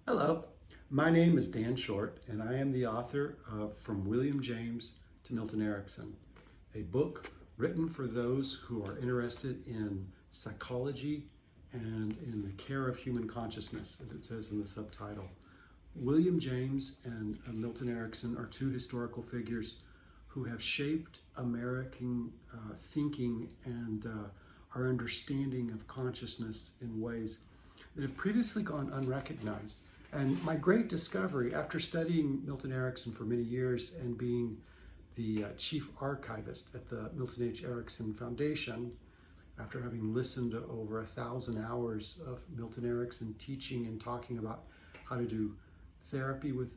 Hello, my name is Dan Short, and I am the author of From William James to Milton Erickson, a book written for those who are interested in psychology and in the care of human consciousness, as it says in the subtitle. William James and Milton Erickson are two historical figures who have shaped American thinking and our understanding of consciousness in ways that have previously gone unrecognized. And my great discovery after studying Milton Erickson for many years and being the chief archivist at the Milton H. Erickson Foundation, after having listened to over 1,000 hours of Milton Erickson teaching and talking about how to do therapy with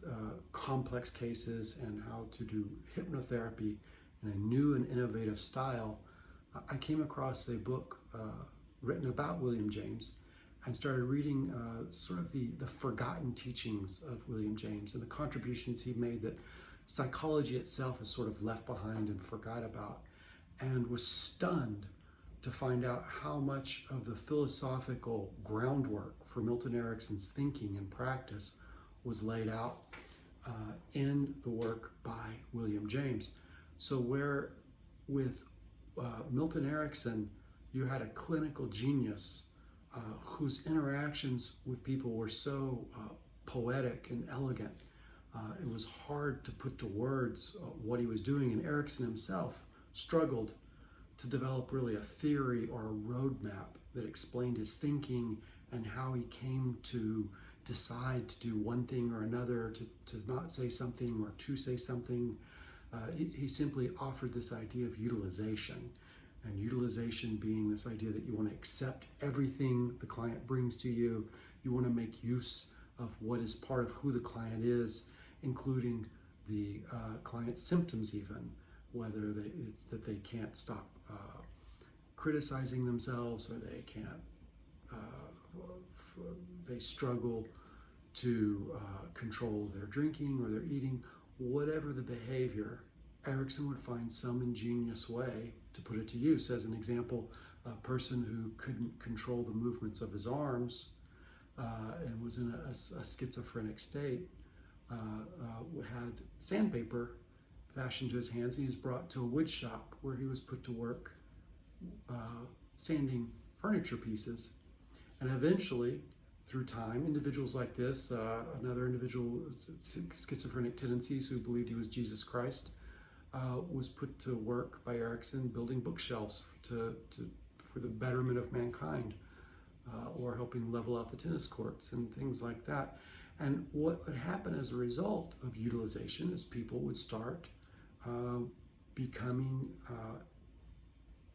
complex cases and how to do hypnotherapy in a new and innovative style, I came across a book written about William James and started reading sort of the forgotten teachings of William James and the contributions he made that psychology itself is sort of left behind and forgot about, and was stunned to find out how much of the philosophical groundwork for Milton Erickson's thinking and practice was laid out in the work by William James. So where with Milton Erickson, you had a clinical genius whose interactions with people were so poetic and elegant. It was hard to put to words what he was doing, and Erickson himself struggled to develop really a theory or a roadmap that explained his thinking and how he came to decide to do one thing or another, to not say something or to say something. He simply offered this idea of utilization. And utilization being this idea that you want to accept everything the client brings to you. You want to make use of what is part of who the client is, including the client's symptoms even, whether it's that they can't stop criticizing themselves, or they can't, they struggle to control their drinking or their eating, whatever the behavior. Erickson would find some ingenious way to put it to use. As an example, a person who couldn't control the movements of his arms and was in a schizophrenic state had sandpaper fashioned to his hands, and he was brought to a wood shop where he was put to work sanding furniture pieces. And eventually, through time, individuals like this, another individual with schizophrenic tendencies who believed he was Jesus Christ, was put to work by Erickson building bookshelves for the betterment of mankind, or helping level out the tennis courts and things like that. And what would happen as a result of utilization is people would start becoming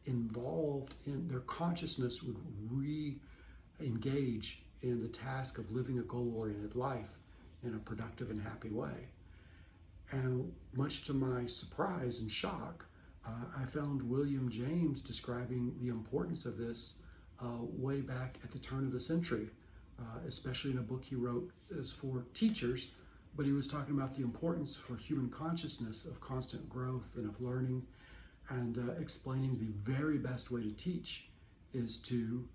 involved in their consciousness, would re-engage in the task of living a goal-oriented life in a productive and happy way. And much to my surprise and shock, I found William James describing the importance of this way back at the turn of the century, especially in a book he wrote as for teachers, but he was talking about the importance for human consciousness of constant growth and of learning, and explaining the very best way to teach is to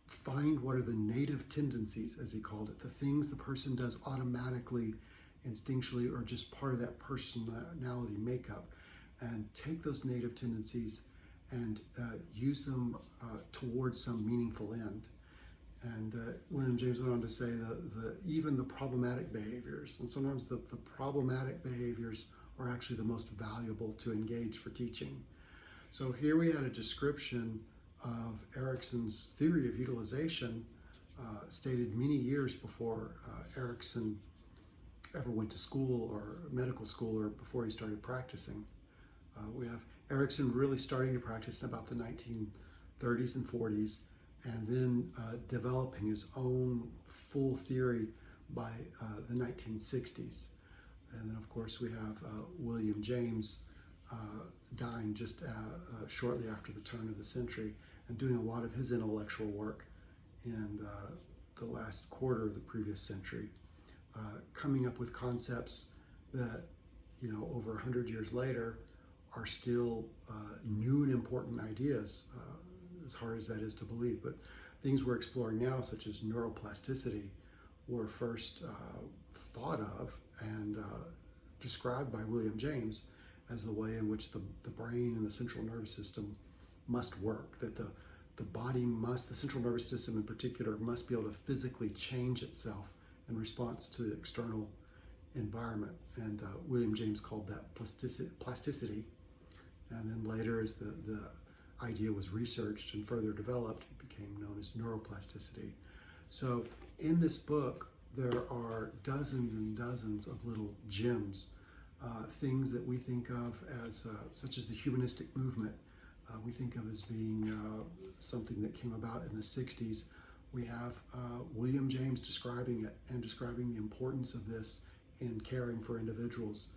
find what are the native tendencies, as he called it, the things the person does automatically, instinctually, or just part of that personality makeup, and take those native tendencies and use them towards some meaningful end. And William James went on to say even the problematic behaviors, and sometimes the problematic behaviors are actually the most valuable to engage for teaching. So here we had a description of Erickson's theory of utilization, stated many years before Erickson ever went to school or medical school, or before he started practicing. We have Erickson really starting to practice in about the 1930s and 40s, and then developing his own full theory by the 1960s. And then, of course, we have William James dying just shortly after the turn of the century, and doing a lot of his intellectual work in the last quarter of the previous century, coming up with concepts that, over 100 years later are still new and important ideas, as hard as that is to believe. But things we're exploring now, such as neuroplasticity, were first thought of and described by William James as the way in which the brain and the central nervous system must work, that the body must, the central nervous system in particular, must be able to physically change itself in response to the external environment. And William James called that plasticity. And then later, as the idea was researched and further developed, it became known as neuroplasticity. So in this book, there are dozens and dozens of little gems, things that we think of as, such as the humanistic movement, we think of as being something that came about in the 60s. We have William James describing it and describing the importance of this in caring for individuals,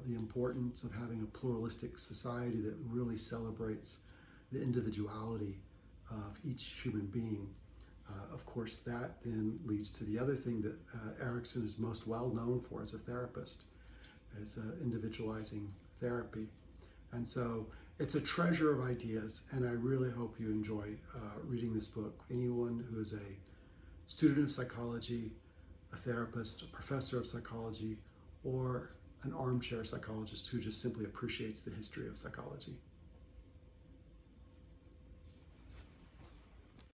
the importance of having a pluralistic society that really celebrates the individuality of each human being. Of course, that then leads to the other thing that Erickson is most well known for as a therapist, as individualizing therapy. And so it's a treasure of ideas, and I really hope you enjoy reading this book. Anyone who is a student of psychology, a therapist, a professor of psychology, or an armchair psychologist who just simply appreciates the history of psychology.